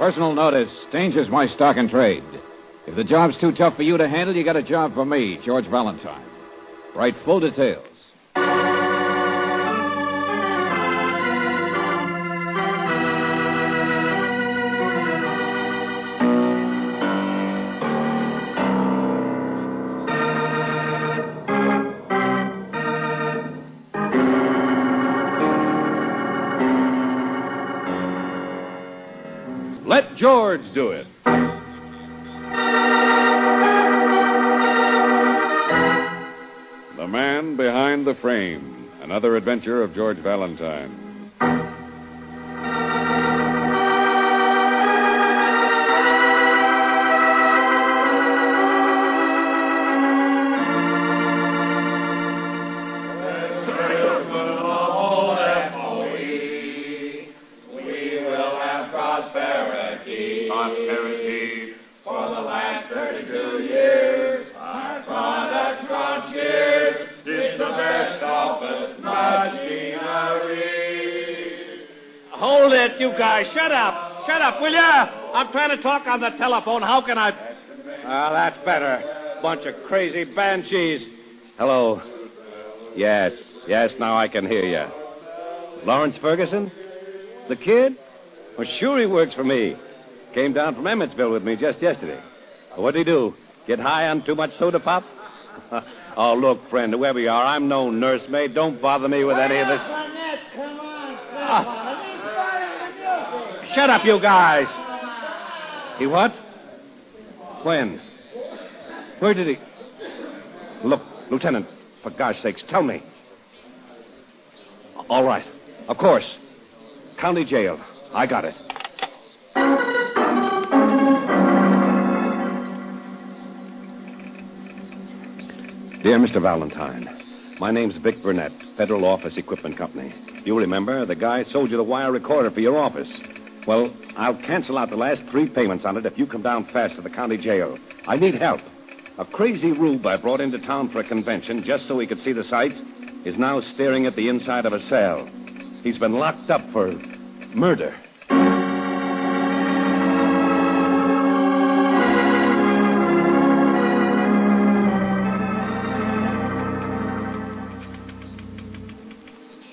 Personal notice. Danger's my stock and trade. If the job's too tough for you to handle, you got a job for me, George Valentine. Write full details. Let George do it. The Man Behind the Frame. Another adventure of George Valentine. Prosperity for the last 32 years. Our products brought cheers. It's the best office machinery. Hold it, you guys. Shut up. Shut up, will ya? I'm trying to talk on the telephone. How can I... That's better. Bunch of crazy banshees. Hello. Yes, now I can hear you. Lawrence Ferguson? The kid? Well, sure he works for me. Came down from Emmetsville with me just yesterday. What'd he do? Get high on too much soda pop? Oh, look, friend, whoever you are, I'm no nursemaid. Don't bother me with any of this. Come on. Shut up, you guys. He what? When? Where did he... Look, Lieutenant, for gosh sakes, tell me. All right. Of course. County jail. I got it. Dear Mr. Valentine, my name's Vic Burnett, Federal Office Equipment Company. You remember, the guy sold you the wire recorder for your office. Well, I'll cancel out the last 3 payments on it if you come down fast to the county jail. I need help. A crazy rube I brought into town for a convention just so he could see the sights is now staring at the inside of a cell. He's been locked up for murder.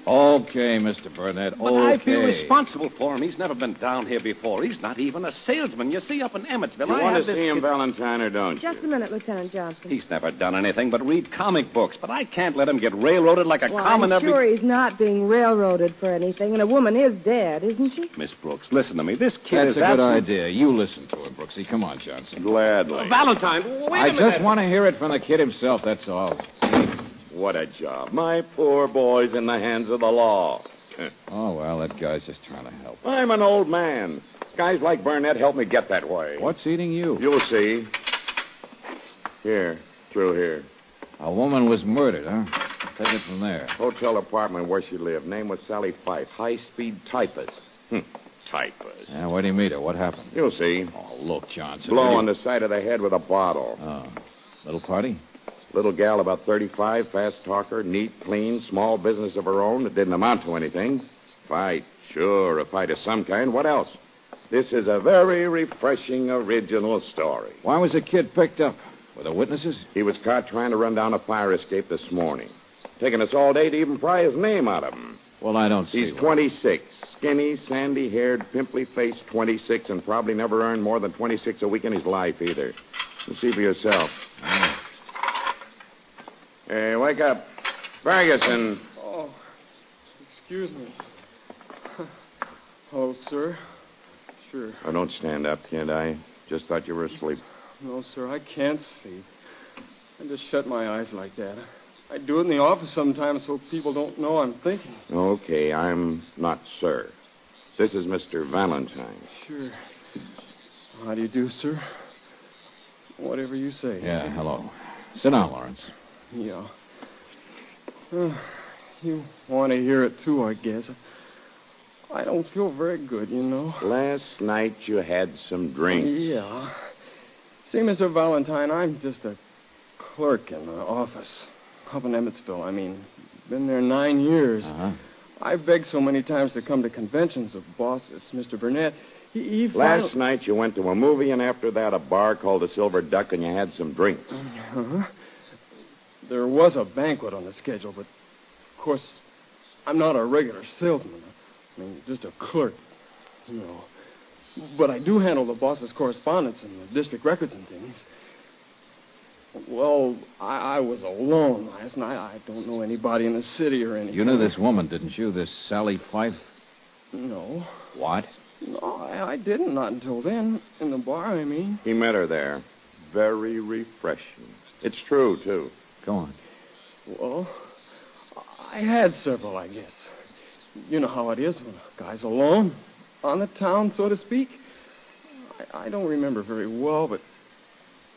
Okay, Mr. Burnett, But I feel responsible for him. He's never been down here before. He's not even a salesman. You see, up in Emmetsville, You I want have to this see him, kid- Valentine, or don't you? Just a minute, Lieutenant Johnson. He's never done anything but read comic books, but I can't let him get railroaded like a Well, common I'm sure he's not being railroaded for anything, and a woman is dead, isn't she? Miss Brooks, listen to me. This kid That's is a good absolute- idea. You listen to her, Brooksy. Come on, Johnson. Gladly. Valentine, wait I a minute. just want to hear it from the kid himself, that's all. What a job. My poor boy's in the hands of the law. Oh, well, that guy's just trying to help. I'm an old man. Guys like Burnett help me get that way. What's eating you? You'll see. Here, through here. A woman was murdered, huh? Take it from there. Hotel apartment where she lived. Name was Sally Fife. High-speed typist. Typist. Yeah, where'd he meet her? What happened? You'll see. Oh, look, Johnson. Blow on the side of the head with a bottle. Oh. Little party? Little gal about 35, fast talker, neat, clean, small business of her own that didn't amount to anything. Fight. Sure, a fight of some kind. What else? This is a very refreshing, original story. Why was the kid picked up? Were there witnesses? He was caught trying to run down a fire escape this morning. Taking us all day to even pry his name out of him. Well, I don't see He's why. 26. Skinny, sandy-haired, pimply-faced 26, and probably never earned more than 26 a week in his life, either. You see for yourself. Hey, wake up. Ferguson. Oh, excuse me. Hello, sir. Sure. Oh, don't stand up, kid. I just thought you were asleep. No, sir, I can't sleep. I just shut my eyes like that. I do it in the office sometimes so people don't know I'm thinking. Okay, I'm not sir. This is Mr. Valentine. Sure. How do you do, sir? Whatever you say. Yeah, hello. Sit down, Lawrence. Yeah. You want to hear it, too, I guess. I don't feel very good, you know. Last night you had some drinks. Yeah. See, Mr. Valentine, I'm just a clerk in the office. Up in Emmetsville, I mean. Been there 9 years. Uh-huh. I begged so many times to come to conventions of boss. It's Mr. Burnett. He Last night you went to a movie, and after that a bar called the Silver Duck, and you had some drinks. Uh-huh. There was a banquet on the schedule, but, of course, I'm not a regular salesman. I mean, just a clerk. No. But I do handle the boss's correspondence and the district records and things. Well, I was alone last night. I don't know anybody in the city or anything. You knew this woman, didn't you? This Sally Fife? No. What? No, I didn't. Not until then. In the bar, I mean. He met her there. Very refreshing. It's true, too. Go on. Well, I had several, I guess. You know how it is when a guy's alone, on the town, so to speak. I don't remember very well, but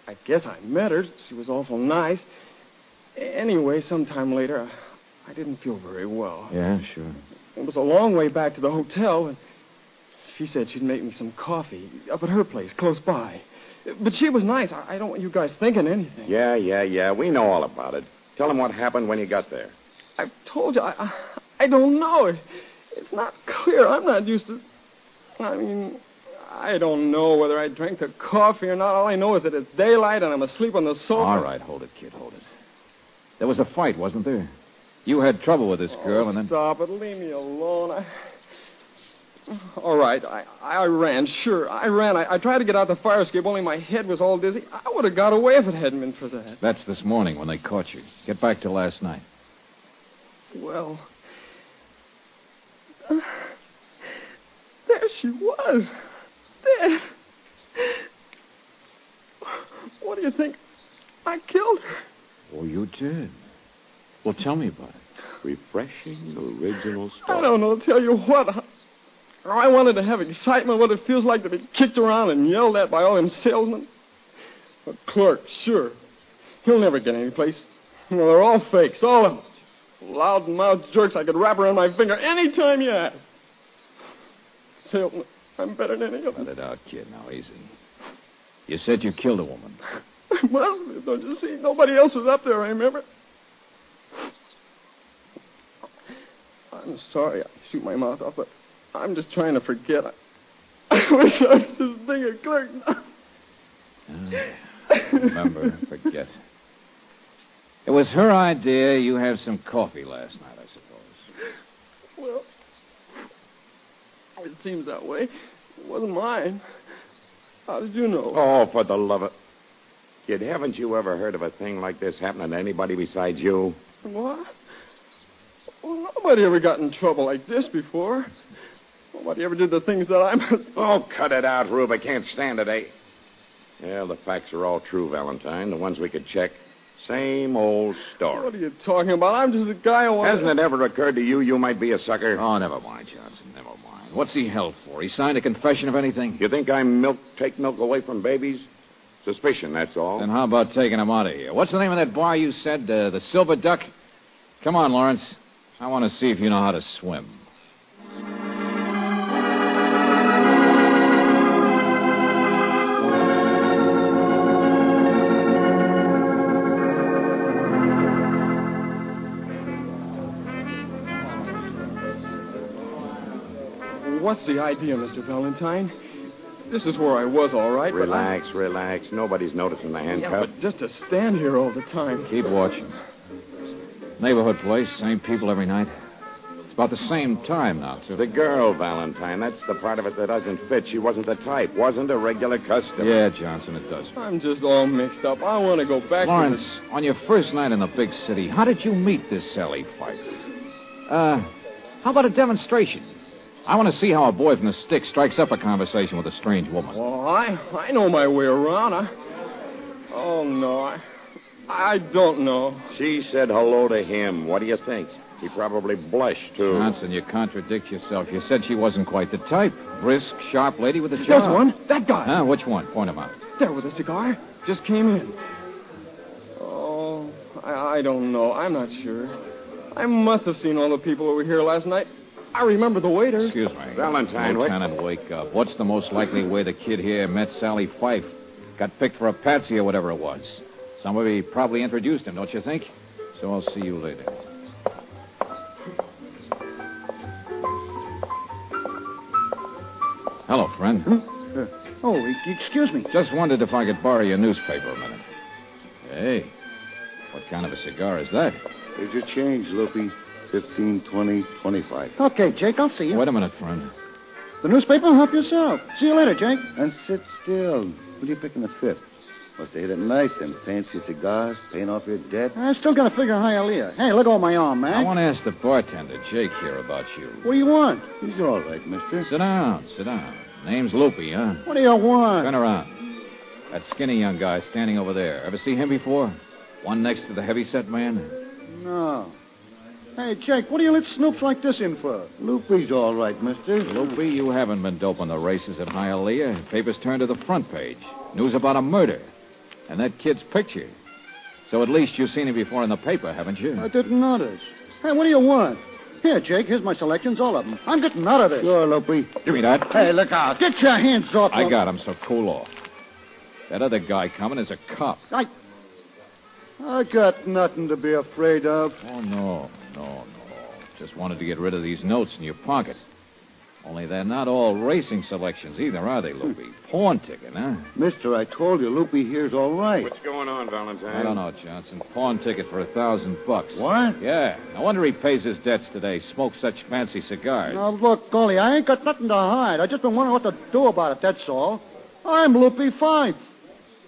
I guess I met her. She was awful nice. Anyway, sometime later, I didn't feel very well. Yeah, sure. It was a long way back to the hotel, and she said she'd make me some coffee up at her place, close by. But she was nice. I don't want you guys thinking anything. Yeah. We know all about it. Tell him what happened when you got there. I've told you, I don't know. It's not clear. I'm not used to... I mean, I don't know whether I drank the coffee or not. All I know is that it's daylight and I'm asleep on the sofa. All right, hold it, kid, hold it. There was a fight, wasn't there? You had trouble with this girl, and then... Stop it. Leave me alone. All right, I ran, sure. I ran. I tried to get out the fire escape, only my head was all dizzy. I would have got away if it hadn't been for that. That's this morning when they caught you. Get back to last night. Well, there she was. Dead. What do you think? I killed her. Oh, you did? Well, tell me about it. Refreshing, original story. I don't know. Tell you what. I wanted to have excitement, what it feels like to be kicked around and yelled at by all them salesmen. A clerk, sure. He'll never get any place. You know, they're all fakes, all of them. Loud-mouthed jerks I could wrap around my finger any time you ask. Salesman, I'm better than any of them. Let it out, kid. Now, easy. You said you killed a woman. I must have, don't you see? Nobody else was up there, I remember. I'm sorry I shoot my mouth off, but I'm just trying to forget. I wish I was just being a clerk now. Remember, forget. It was her idea you have some coffee last night, I suppose. Well, it seems that way. It wasn't mine. How did you know? Oh, for the love of... Kid, haven't you ever heard of a thing like this happening to anybody besides you? What? Well, nobody ever got in trouble like this before. Nobody ever did the things that I must... Oh, cut it out, Rube. I can't stand it, eh? Well, the facts are all true, Valentine. The ones we could check. Same old story. What are you talking about? I'm just a guy who wants... Hasn't it ever occurred to you you might be a sucker? Oh, never mind, Johnson, never mind. What's he held for? He signed a confession of anything? You think I take milk away from babies? Suspicion, that's all. Then how about taking him out of here? What's the name of that bar you said? The Silver Duck? Come on, Lawrence. I want to see if you know how to swim. What's the idea, Mr. Valentine? This is where I was, all right. Relax. Nobody's noticing the handcuff. Yeah, but just to stand here all the time. Keep watching. Neighborhood place, same people every night. It's about the same time now, too. The girl, Valentine, that's the part of it that doesn't fit. She wasn't the type, wasn't a regular customer. Yeah, Johnson, it does. I'm just all mixed up. I want to go back Lawrence, to this... on your first night in the big city, how did you meet this Sally Fife? How about a demonstration? I want to see how a boy from the stick strikes up a conversation with a strange woman. Well, I know my way around. Oh, no, I don't know. She said hello to him. What do you think? He probably blushed, too. Johnson, you contradict yourself. You said she wasn't quite the type. Brisk, sharp lady with a job. There's one. That guy. Huh? Which one? Point him out. There with a cigar. Just came in. Oh, I don't know. I'm not sure. I must have seen all the people over here last night. I remember the waiter. Excuse me. Valentine, Lieutenant, wake up. What's the most likely way the kid here met Sally Fife? Got picked for a patsy or whatever it was. Somebody probably introduced him, don't you think? So I'll see you later. Hello, friend. Excuse me. Just wondered if I could borrow your newspaper a minute. Hey, what kind of a cigar is that? Here's your change, Loopy. 15, 20, 25. Okay, Jake, I'll see you. Wait a minute, friend. The newspaper? Help yourself. See you later, Jake. And sit still. What are you picking a fifth? Must have hit it nice, them fancy cigars, paying off your debt. I still got to figure Hialeah. Hey, let go of my arm, man. I want to ask the bartender, Jake, here about you. What do you want? He's all right, mister. Sit down, sit down. Name's Loopy, huh? What do you want? Turn around. That skinny young guy standing over there. Ever see him before? One next to the heavyset man? No. Hey, Jake, what do you let snoops like this in for? Loopy's all right, mister. Loopy, you haven't been doping the races at Hialeah. Papers turned to the front page. News about a murder. And that kid's picture. So at least you've seen him before in the paper, haven't you? I didn't notice. Hey, what do you want? Here, Jake, here's my selections, all of them. I'm getting out of this. Sure, Loopy. Give me that. Hey, look out. Get your hands off I got him, so cool off. That other guy coming is a cop. I got nothing to be afraid of. Oh, no. Just wanted to get rid of these notes in your pocket. Only they're not all racing selections either, are they, Loopy? Pawn ticket, huh? Mister, I told you, Loopy here's all right. What's going on, Valentine? I don't know, Johnson. Pawn ticket for $1,000. What? Yeah. No wonder he pays his debts today. Smokes such fancy cigars. Now, look, Golly, I ain't got nothing to hide. I just been wondering what to do about it, that's all. I'm Loopy Fife.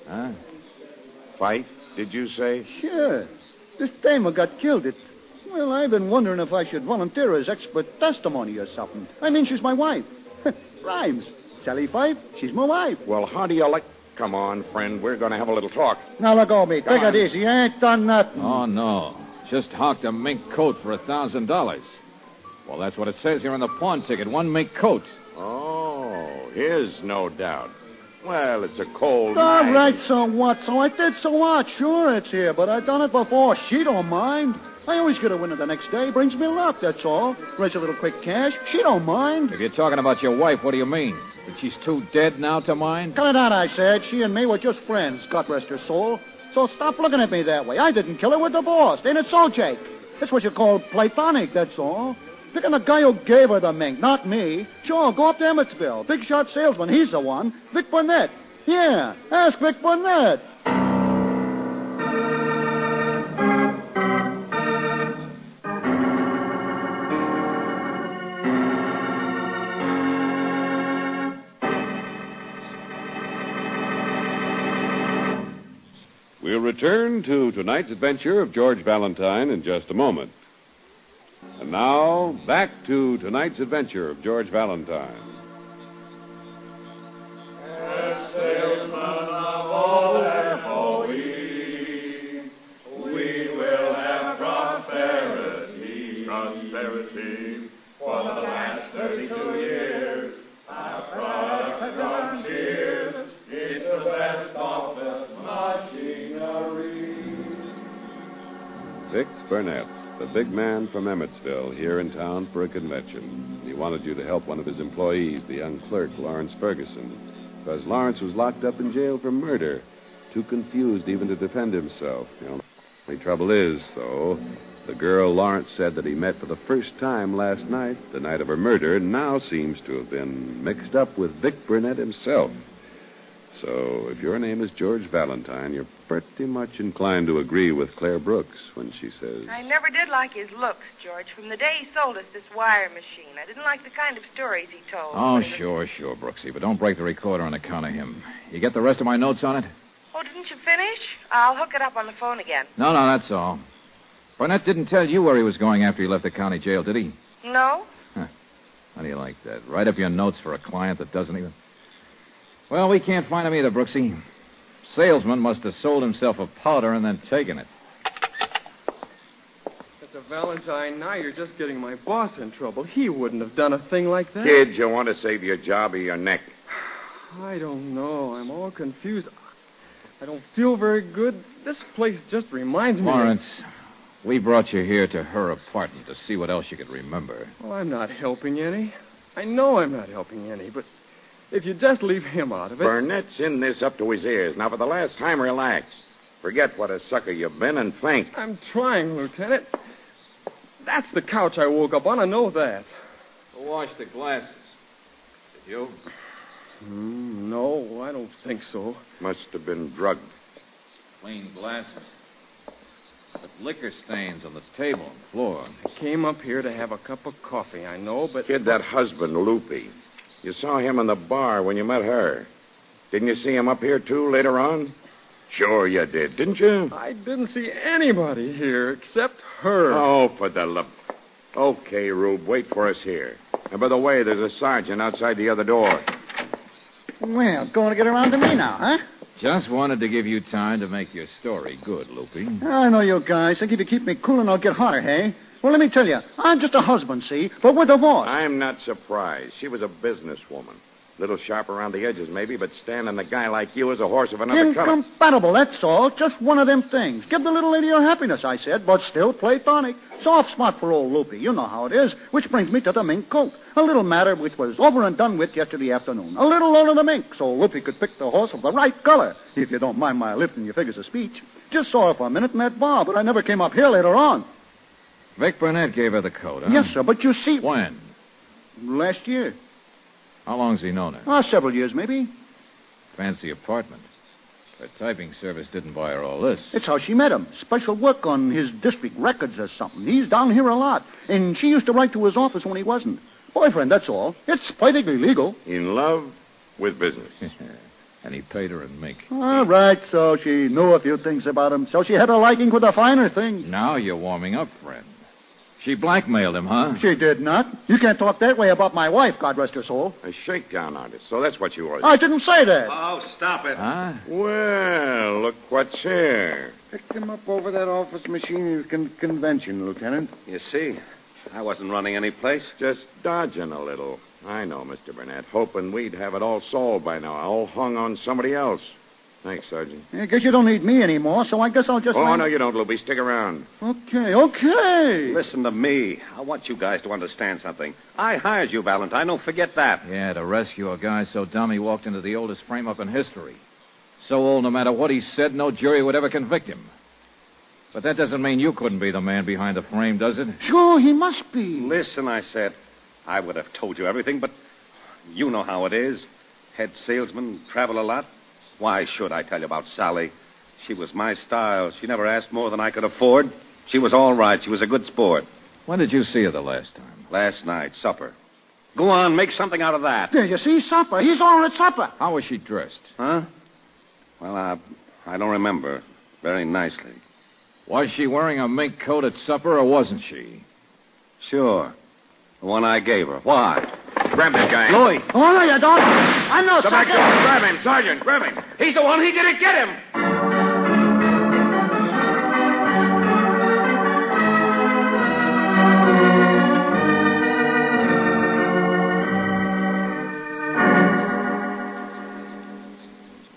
Huh? Fife, did you say? Sure. This dame got killed. Well, I've been wondering if I should volunteer as expert testimony or something. I mean, she's my wife. Rhymes. Sally Fife, she's my wife. Well, how do you like... Come on, friend. We're going to have a little talk. Now, let go of me. Take it easy. I ain't done nothing. Oh, no. Just hawked a mink coat for $1,000. Well, that's what it says here on the pawn ticket. One mink coat. Oh, his, no doubt. Well, it's a cold All night. right, so what? So I did, so what? Sure, it's here, but I've done it before. She don't mind. I always get a winner the next day. Brings me luck, that's all. Raise a little quick cash. She don't mind. If you're talking about your wife, what do you mean? That she's too dead now to mind? Cut it out, I said. She and me were just friends, God rest her soul. So stop looking at me that way. I didn't kill her. We're divorced. Ain't it so, Jake? That's what you call platonic, that's all. Picking the guy who gave her the mink, not me. Sure, go up to Emmetsville. Big shot salesman, he's the one. Vic Burnett. Yeah, ask Vic Burnett. We'll return to tonight's adventure of George Valentine in just a moment. And now, back to tonight's adventure of George Valentine. As salesmen of all FOE, we will have prosperity. Prosperity. For the last 32 years, our products have drawn cheers. It's the best office machinery. Vic Burnett, the big man from Emmetsville, here in town for a convention. He wanted you to help one of his employees, the young clerk, Lawrence Ferguson, because Lawrence was locked up in jail for murder, too confused even to defend himself. The only trouble is, though, the girl Lawrence said that he met for the first time last night, the night of her murder, now seems to have been mixed up with Vic Burnett himself. So, if your name is George Valentine, you're pretty much inclined to agree with Claire Brooks when she says... I never did like his looks, George, from the day he sold us this wire machine. I didn't like the kind of stories he told. Oh, sure, Brooksy, but don't break the recorder on account of him. You get the rest of my notes on it? Oh, didn't you finish? I'll hook it up on the phone again. No, that's all. Burnett didn't tell you where he was going after he left the county jail, did he? No? Huh. How do you like that? Write up your notes for a client that doesn't even... Well, we can't find him either, Brooksy. Salesman must have sold himself a powder and then taken it. Mr. Valentine, now you're just getting my boss in trouble. He wouldn't have done a thing like that. Kid, you want to save your job or your neck? I don't know. I'm all confused. I don't feel very good. This place just reminds me... Lawrence, we brought you here to her apartment to see what else you could remember. Well, I'm not helping any. I know I'm not helping any, but if you just leave him out of it... Burnett's in this up to his ears. Now, for the last time, relax. Forget what a sucker you've been and think. I'm trying, Lieutenant. That's the couch I woke up on. I know that. Go wash the glasses. Did you? No, I don't think so. Must have been drugged. Clean glasses. But liquor stains on the table and floor. I came up here to have a cup of coffee, I know, but... Kid, that husband, Loopy. You saw him in the bar when you met her. Didn't you see him up here, too, later on? Sure you did, didn't you? I didn't see anybody here except her. Oh, for the love... Okay, Rube, wait for us here. And by the way, there's a sergeant outside the other door. Well, going to get around to me now, huh? Just wanted to give you time to make your story good, Loopy. I know you guys. Think if you keep me cool and I'll get hotter, hey? Well, let me tell you, I'm just a husband, see? But we're divorced. I'm not surprised. She was a businesswoman. Little sharp around the edges, maybe, but standing a guy like you as a horse of another color. Incompatible, that's all. Just one of them things. Give the little lady her happiness, I said, but still platonic. Soft spot for old Loopy. You know how it is. Which brings me to the mink coat. A little matter which was over and done with yesterday afternoon. A little loan of the mink, so Loopy could pick the horse of the right color. If you don't mind my lifting your figures of speech. Just saw her for a minute in that bar, but I never came up here later on. Vic Burnett gave her the coat, huh? Yes, sir, but you see... When? Last year. How long's he known her? Several years, maybe. Fancy apartment. Her typing service didn't buy her all this. It's how she met him. Special work on his district records or something. He's down here a lot. And she used to write to his office when he wasn't. Boyfriend, that's all. It's perfectly legal. In love with business. And he paid her in mink. All right, so she knew a few things about him. So she had a liking for the finer things. Now you're warming up, friend. She blackmailed him, huh? She did not. You can't talk that way about my wife, God rest her soul. A shakedown artist. So that's what you was. I didn't say that. Oh, stop it. Huh? Well, look what's here. Picked him up over that office machine convention, Lieutenant. You see, I wasn't running any place. Just dodging a little. I know, Mr. Burnett. Hoping we'd have it all solved by now. All hung on somebody else. Thanks, Sergeant. I guess you don't need me anymore, so I guess I'll just... Oh, no, you don't, Loopy. Stick around. Okay. Listen to me. I want you guys to understand something. I hired you, Valentine. Don't forget that. Yeah, to rescue a guy so dumb he walked into the oldest frame-up in history. So old, no matter what he said, no jury would ever convict him. But that doesn't mean you couldn't be the man behind the frame, does it? Sure, he must be. Listen, I said. I would have told you everything, but you know how it is. Head salesman, travel a lot. Why should I tell you about Sally? She was my style. She never asked more than I could afford. She was all right. She was a good sport. When did you see her the last time? Last night, supper. Go on, make something out of that. There, you see, supper. He's all at supper. How was she dressed? Huh? Well, I don't remember. Very nicely. Was she wearing a mink coat at supper, or wasn't she? Sure. The one I gave her. Why? Grab that guy. Louis. Oh, no, you don't. I'm no Go back door. Grab him, Sergeant. Grab him. He's the one. He didn't get him.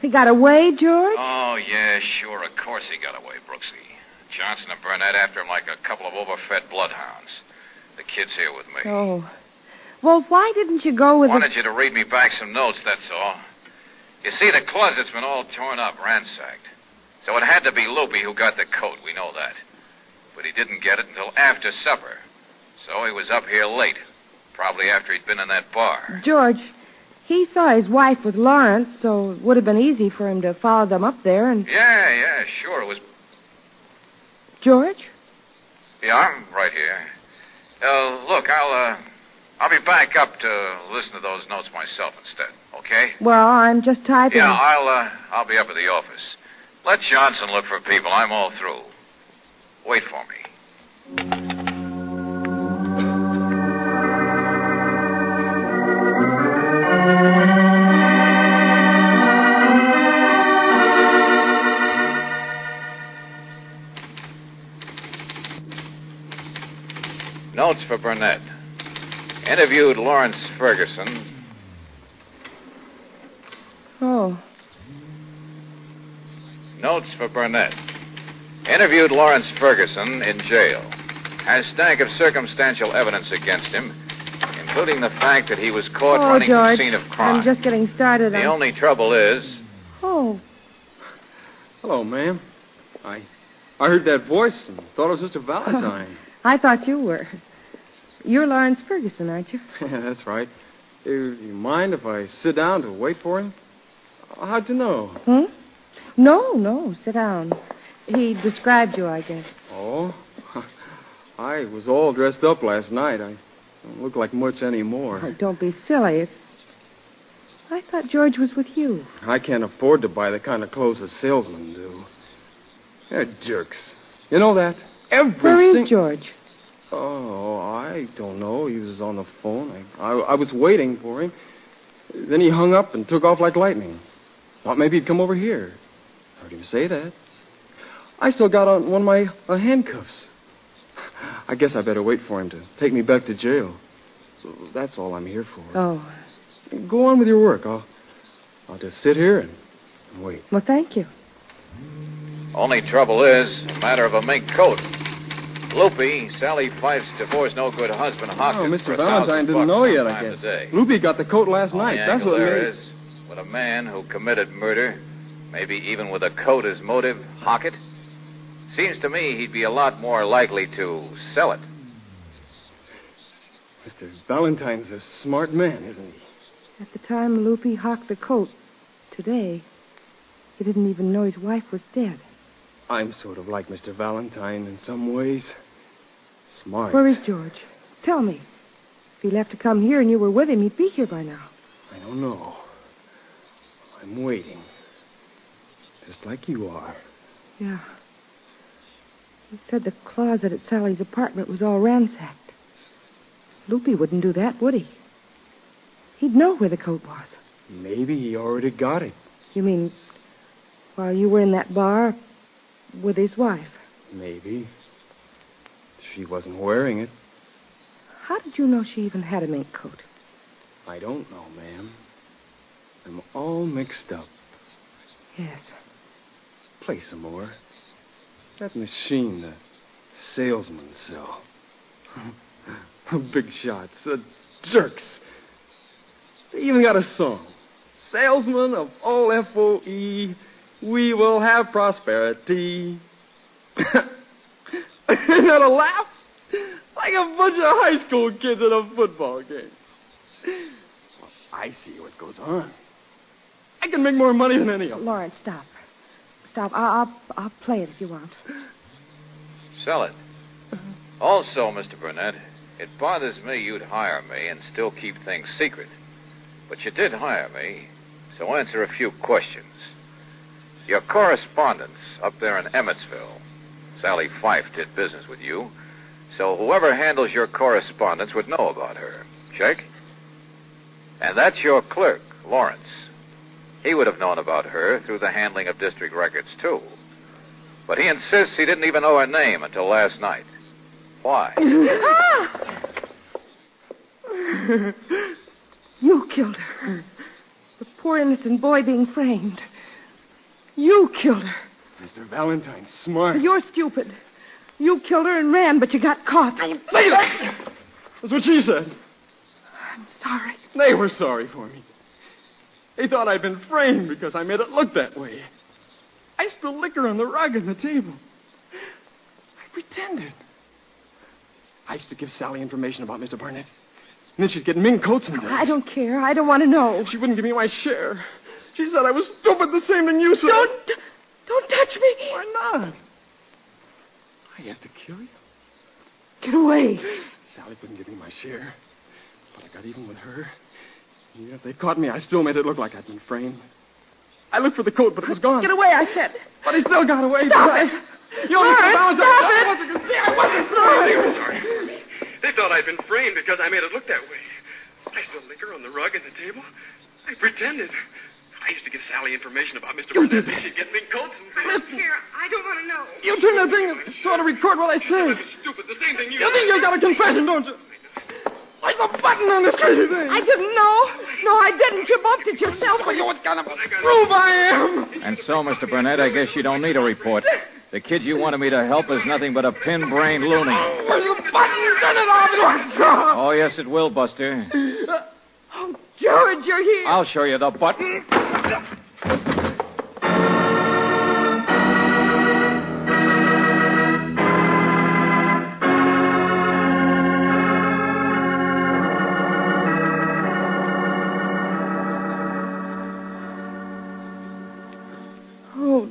He got away, George? Oh, yeah, sure. Of course he got away, Brooksy. Johnson and Burnett after him like a couple of overfed bloodhounds. The kid's here with me. Oh. Well, why didn't you go with Wanted you to read me back some notes, that's all. You see, the closet's been all torn up, ransacked. So it had to be Loopy who got the coat. We know that. But he didn't get it until after supper. So he was up here late. Probably after he'd been in that bar. George, he saw his wife with Lawrence, so it would have been easy for him to follow them up there and... Yeah, sure. It was... George? Yeah, I'm right here. Look, I'll be back up to listen to those notes myself instead, okay? Well, I'm just typing. Yeah, I'll be up at the office. Let Johnson look for people. I'm all through. Wait for me. Notes for Burnett. Interviewed Lawrence Ferguson. Oh. Notes for Burnett. Interviewed Lawrence Ferguson in jail. Has stack of circumstantial evidence against him, including the fact that he was caught running George, the scene of crime. I'm just getting started. The only trouble is... Oh. Hello, ma'am. I heard that voice and thought it was Mr. Valentine. I thought you were. You're Lawrence Ferguson, aren't you? Yeah, that's right. You mind if I sit down to wait for him? How'd you know? No. Sit down. He described you, I guess. Oh? I was all dressed up last night. I don't look like much anymore. Oh, don't be silly. I thought George was with you. I can't afford to buy the kind of clothes a salesmen do. They're jerks. You know that? Where is George? Oh, I don't know. He was on the phone. I was waiting for him. Then he hung up and took off like lightning. Thought maybe he'd come over here. Heard him say that. I still got on one of my handcuffs. I guess I better wait for him to take me back to jail. So that's all I'm here for. Oh. Go on with your work. I'll just sit here and wait. Well, thank you. Only trouble is, a matter of a mink coat. Loopy, Sally Fife's divorced no-good husband, hawked it for Mr. Valentine didn't know yet, I sometime guess. today. Loopy got the coat last night. That's what there is. Would a man who committed murder, maybe even with a coat as motive, hawk it? Seems to me he'd be a lot more likely to sell it. Mr. Valentine's a smart man, isn't he? At the time Loopy hawked the coat, today, he didn't even know his wife was dead. I'm sort of like Mr. Valentine in some ways. Smart. Where is George? Tell me. If he left to come here and you were with him, he'd be here by now. I don't know. I'm waiting. Just like you are. Yeah. He said the closet at Sally's apartment was all ransacked. Loopy wouldn't do that, would he? He'd know where the coat was. Maybe he already got it. You mean while you were in that bar with his wife? Maybe. She wasn't wearing it. How did you know she even had a mink coat? I don't know, ma'am. I'm all mixed up. Yes. Play some more. That machine the salesmen sell. Big shots. Jerks. They even got a song. Salesmen of all FOE, we will have prosperity. Isn't that a laugh? Like a bunch of high school kids at a football game. Well, I see what goes on. I can make more money than any of them. Lawrence, stop. Stop. I'll play it if you want. Sell it. Also, Mr. Burnett, it bothers me you'd hire me and still keep things secret. But you did hire me, so answer a few questions. Your correspondence up there in Emmetsville, Sally Fife did business with you, so whoever handles your correspondence would know about her. Check? And that's your clerk, Lawrence. He would have known about her through the handling of district records, too. But he insists he didn't even know her name until last night. Why? You killed her. The poor innocent boy being framed. You killed her. Mr. Valentine's smart. You're stupid. You killed her and ran, but you got caught. Don't say that! That's what she said. I'm sorry. They were sorry for me. They thought I'd been framed because I made it look that way. I spilled liquor on the rug and the table. I pretended. I used to give Sally information about Mr. Barnett. And then she'd get mink coats and things. I don't care. I don't want to know. She wouldn't give me my share. She said I was stupid, the same thing you said. Don't touch me. Why not? I have to kill you. Get away. Sally wouldn't give me my share. But I got even with her. Even if they caught me, I still made it look like I'd been framed. I looked for the coat, but it was gone. Get away, I said. But he still got away. Stop it. You only Lawrence, stop it. I wasn't framed. They thought I'd been framed because I made it look that way. I spilled liquor on the rug and the table. I pretended. I used to give Sally information about Mr. Burnett. She'd get mink coats and things. I don't care. I don't want to know. You turn that thing so to record what I say. Stupid. The same thing you think you got a confession, don't you? Where's the button on this crazy thing? I didn't know. No, I didn't. You bumped it yourself. Well, you what kind of prove I am? And so, Mr. Burnett, I guess you don't need a report. The kid you wanted me to help is nothing but a pin-brained loony. Where's the button? Turn it off. Oh, yes, it will, Buster. Oh, George, you're here. I'll show you the button. Oh,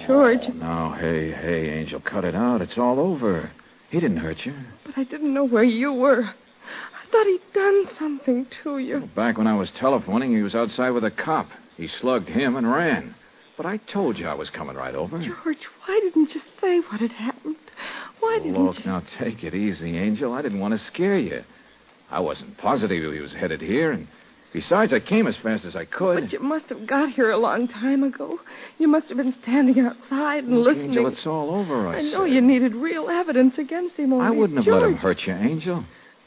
George. Oh, now, hey, Angel, cut it out. It's all over. He didn't hurt you. But I didn't know where you were. I thought he'd done something to you. Well, back when I was telephoning, he was outside with a cop. He slugged him and ran. But I told you I was coming right over. George, why didn't you say what had happened? Why didn't Look, you... now, take it easy, Angel. I didn't want to scare you. I wasn't positive he was headed here, and besides, I came as fast as I could. But you must have got here a long time ago. You must have been standing outside and listening. Angel, it's all over, I know said. you needed real evidence against him. I wouldn't have George, let him hurt you, Angel.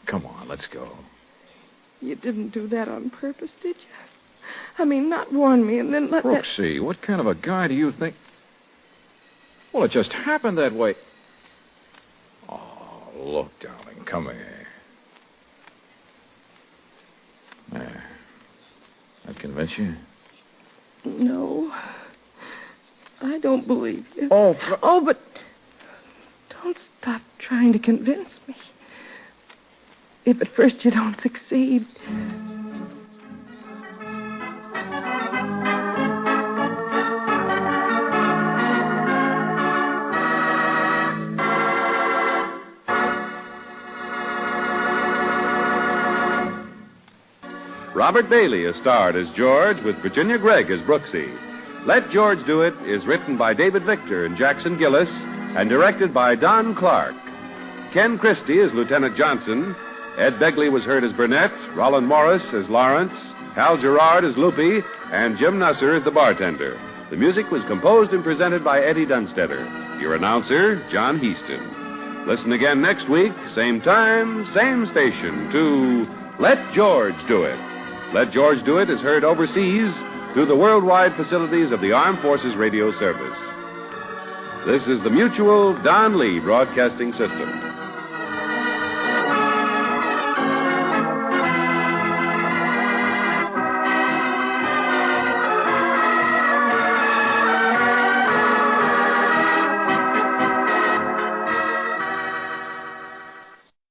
Come on, let's go. You didn't do that on purpose, did you? I mean, not warn me and then let Brooksy, what kind of a guy do you think... Well, it just happened that way. Oh, look, darling, come here. There. That convince you? No. I don't believe you. Oh, but don't stop trying to convince me. If at first you don't succeed... Robert Bailey is starred as George with Virginia Gregg as Brooksy. Let George Do It is written by David Victor and Jackson Gillis and directed by Don Clark. Ken Christie as Lieutenant Johnson. Ed Begley was heard as Burnett, Roland Morris as Lawrence, Hal Gerard as Loopy, and Jim Nusser as the bartender. The music was composed and presented by Eddie Dunstetter. Your announcer, John Heaston. Listen again next week, same time, same station, to Let George Do It. Let George Do It is heard overseas through the worldwide facilities of the Armed Forces Radio Service. This is the Mutual Don Lee Broadcasting System.